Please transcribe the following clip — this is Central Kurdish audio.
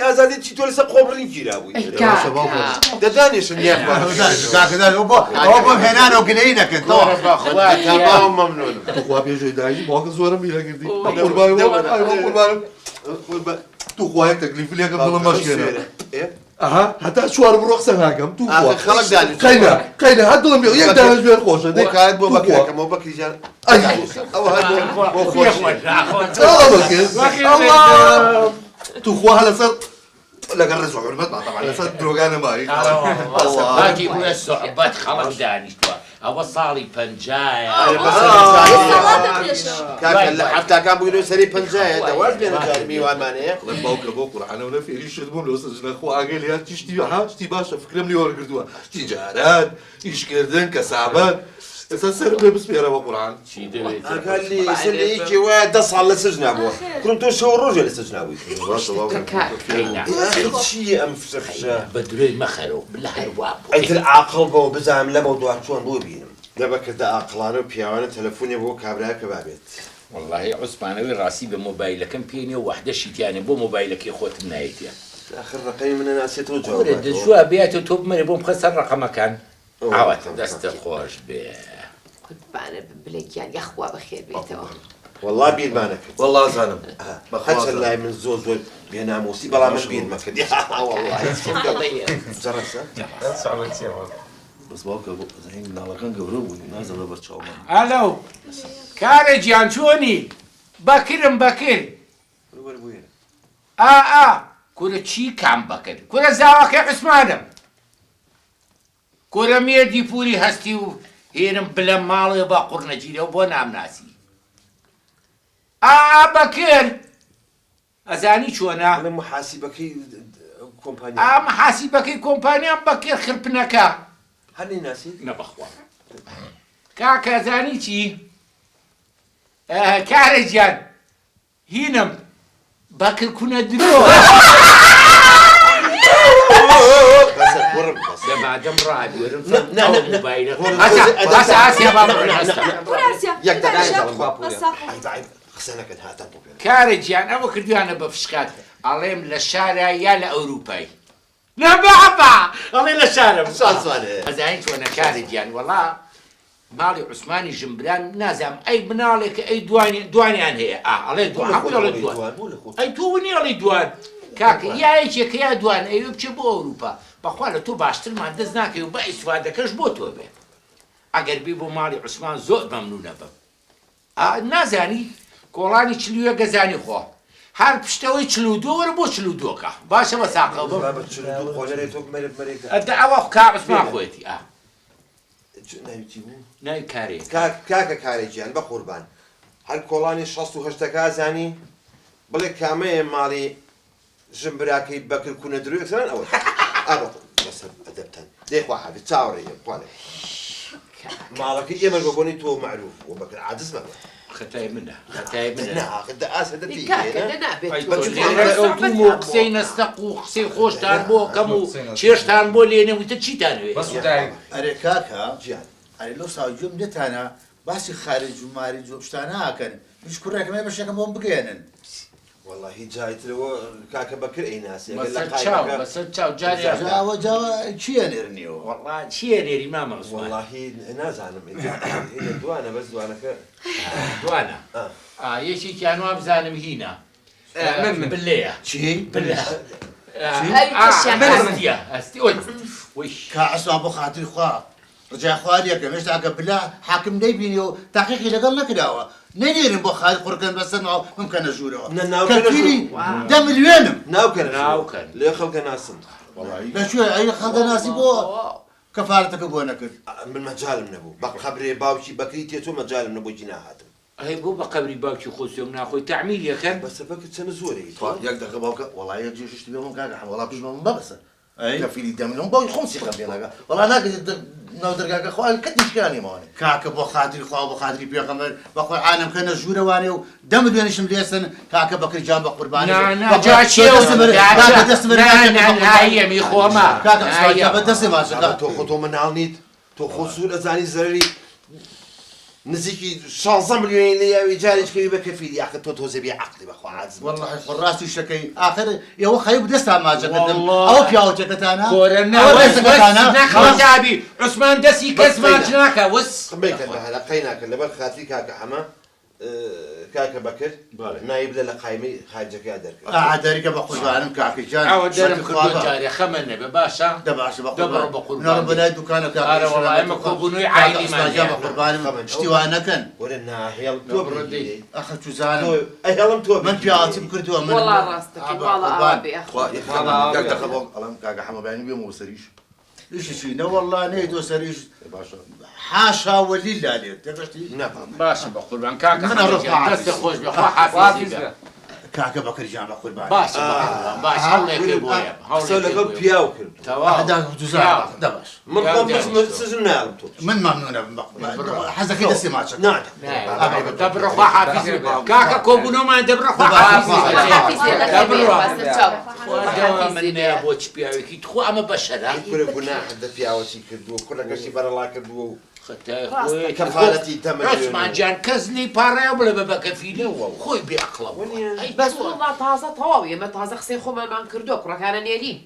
ئازادی چی تۆ لەسەر قۆبڕی گیرا بووی دەدانێشن ئەوە بۆم هێنانەوە گلەی نەکەن تەواو مەمنون خوا پێشۆی داژی باوکە زۆرم بیرەگردی قوربانم تو خوایە تەکلیف لێکم دڵم مەشکێنە ئەها هەتا چوار بڕۆ قسە ناکەم تو خەڵک دانی قەینە هەر دڵم یەک دانش بێت خۆشە بۆ کات بۆ بەکەکەمەوە بەکریجان ئەو بۆ خۆش تو خوا لەسەر لەگەڵ ڕێز و حورمەت طبعا لەسەر درۆگانە ماری باقی بووە سوحبەت خەڵک دانیشتووە ئەوە ساڵی پەنجایە حفتاکان بووینەوە سەری پەنجایە دەواز بێنە جاری میوانمانەیە باوکە بۆ قورعانەوە فێری شت بووم لەوە سەرجنە خۆ ئاگەی لە تیشتی شتی باشە فکرم لێ وەرگردووە تیجارەت ئیشکردن کەسابەت ئێستا سەر بێ بسپێرەوە قورعان چی دەوێت ئەگەلی سەرێکی وایە 10 ساڵ لە سەرجنا بووە کوڕم تۆ شەو ڕۆژێ لە سەرجنا بوویت چییە ئەم فشە بە درۆی مەخەرەوە بلە هەروە ئەیتر عاقڵ بەوە بزانم لەمەوە دووار چۆن بۆ بینم دەبەکردە عاقڵانە و پیاوانە تەلەفۆنێ بۆ کابرا کە بابێت والله عوسمانەوەی ڕاستی بە مۆبایلەکەم پێنێ و وەحدە شیتیانێ بۆ مۆبایلەکەی خۆتم نایەتە آخر ڕقەی منە ناسێتەوە جواب دەچووە بێتە تۆ بمەرێ بۆم خە سەر ڕقەمەکان ئاواتە دەستە خۆش بێ قوربانە بلێکیان یەخوا بەخێر بێتەوە والله بیرمانە کرد والله زانم هەچە لای من زۆر بێناموسی بەڵام من بیرمە کرد بەس باوکە بۆ زەهنگ ناڵەکان گەورە بوون نازەڵە بەرچاومان ئەلۆ کارە گیان چۆنی بەکرم بەکر کورە چی کام بەکرد کورە زاواکەی عوسمانم کورە مێردی پووری هەستی و هێرم بلە ماڵێ بە قوڕنەگیرەوە بۆ نامناسی بەکر ئەزانی چۆنا محاسیبەکەی کۆمپانیا محاسیبەکەی کۆمپانیان بەکر خرپنەکە هەرنی ناسی نەبەخوا کاکە ئەزانی چی کارە گیان هینم بەکر کونە درۆ دەمادەم ڕابێرم کارە گیان ئەوە کردویانە بە فشکات ئەڵێم لە شارە یا لە ئەوروپای نەبابا ئەڵێ لە شارم ئەزانی چۆنە کارە گیان وەڵا ماڵی عوسمانی ژمبران نازام ئەی بناڵێکە ئەی دوانیان هەیە ئەڵێ دوان ئەی تۆ ونیاڵی دوان کاکە یایەکێکە یا دوان ئەوێ بچێ بۆ ئەوروپا بەخوا لە تۆ باشترمان دەست ناکەی و بە ئیسوادەکەش بۆ تۆ بێ ئەگەر بی بۆ ماڵی عوسمان زۆر مەمنونە بم نازانی کۆڵانی چلووە گەزانی خۆ هەر پشتەوەی چلودۆ وەرە بۆ چلودۆکە باشە بە ساقە ئەوە کا عوسمان خۆیەتی ناوی کارێ کاکە کارێکیان بە قوربان هەر کۆڵانی 68 زانی بڵێ کامەیە ماڵی ژمبراکەی بەکر کوونە درۆی ئەکسەران ئەوە بەسەر ئەدەبتەن دێخوا حەبی چاوەڕێیە پڵێ ماڵەکەی ئێمە بەبوونی تۆ معروف و بەکر عادز مەبە خەتای منە خەتای منە قسەی نەستەق و قسەی خۆشتان بۆ کەم و چێشتان بۆ لێنەویتە چیتانوێ ئەرێ کاکە گیان ئەرێ لەو ساوجۆم دێتانە باسی خارج و ماری جۆشتانە ئاکەن هیچ کوڕێکمە بەشەکەم بۆم بگێنن والله جایترەوە کاکە بەکر ئەیناسی بەسەر چاو جاوە چییە نێرنیەوە وەڵا چییە نێری مامە واللهی نازانم دوانە بەس دوانەکە دوانە یەکێکیان وا بزانم هینە من بلەیە چی؟ بلە کا ئەسوا بۆ خاتری خوا ڕجای خوارەکە هێشتاکە بلا حاکم نەیبینی و تاقیقی لەگەڵ نەکراوە نەنێرم بۆ خاڵ قڕکەن بەسەرەوە بمکەنە ژوورەوە کەفیری 10 ملیۆنم ناوکەن لێ خەڵکە ناسم لەکوێ ئەی خەڵکە ناسی بۆ کەفارەتەکە بۆ نەکرد من مەجالم نەبوو بە قەبرێ باوکی بەکری تێ تۆ مەجالم نەبوو جی ناهاتم هەی بۆ بە قەبری باوکی خۆسیۆم ناخۆی تعمیل یەکەن بەسەبەکە چەند زۆری یەک دەقە باوکە وەڵای یەک جێشتی بێمم کاکە وەڵا پیشمەم بەبەسە کەفیری 10 ملیۆن بۆی خۆمسی خەبێنەکە وەڵا ناکرێت ناو دەرگاکە خوال کەتیشکانی ماوانێ کاکە بۆ خاتری خوا بۆ خاتری پێغەمبەر بەخۆی عالم کەنە ژوورەوانێ و 10 ملیۆنیشم لێسن کاکە بەکرجان بە قوربانی نایەمی خۆمە بە دەستی ماشە تۆ خۆ تۆ مناڵ نیت تۆ خۆ سوور ئەزانی زەرری نزیکی 16 ملیۆنی لێیاوی جارێککەوی بە کەفیلی یاخە تۆ تۆزە بێ عەقلی بەخوا عەزم والله خڕاستی شەکەی ئاخر ئێوە خەیب دەستا ماچەکەتم ئەوە پیاوچەکەتانە کۆرە نەخۆتابی عوسمان دەستی کەس ماچ ناکە وس بێکە لە هەلقەی ناکرد لەبەر خاتری کاکە حەمە کاکە بەکرد نایب لە لە قایمەی خارجەکەی دەرکرد ئادەریکە بە قوربانم کاکەجان ئەوە دەرم کردو جارێ خەمە نەبێ باشە دەباشە بە دەبڕ بە قوربان نەڕ بەلای دوکانە ئارە وەڵای ئەمە کۆبوونەوەی عایلیمان بە قوربانم شتیوان نەکەن وەرە ناهێڵ تۆ بڕدەی ئەخە چوزانم ئەهێڵم تۆ من پیاوەتیم کردووە من وەڵا ڕاستەکەی باڵا ئاوا بێ ئەڵم کاکە حەمەبانی بێمەوە سەریش ئیشی نە والله نەیدۆ سەریش باشە حاشا وەلیلا لێت دەگەشتی باشە بە قوربان کاکە من ئەڕۆ دەستە خۆش بێ خوا حافیزی بێ کاکە بەکرجان بە قوربان باشە بە قوربان باش هەوڵێکی بۆیە قسە لەگەڵ پیاو کرد دوزان دەباش من خۆم سزم ناڵم تۆ من ممنونە حەزەکەی دەستی ماچەکە نادە دەبڕە خوا حافیزی بێ کاکە کۆبوونەوەمان دەبڕە خوا حافیزی دەبڕە من نەیە بۆ چ پیاوێکی تخۆ ئەمە بەشەرە کورە گوناح دە پیاوەتی کردووە کوڕەکەشی بەرەڵا کردووە و کەفالەتی عوسمان جان کەس نەی پاڕێ بڵێ بە بەکەفیلەوە خۆی بێعقڵەوە بەس وڵا تازە تەواو ئێمە تازە قسەی خۆمانمان کردووە کوڕەکانە نێرین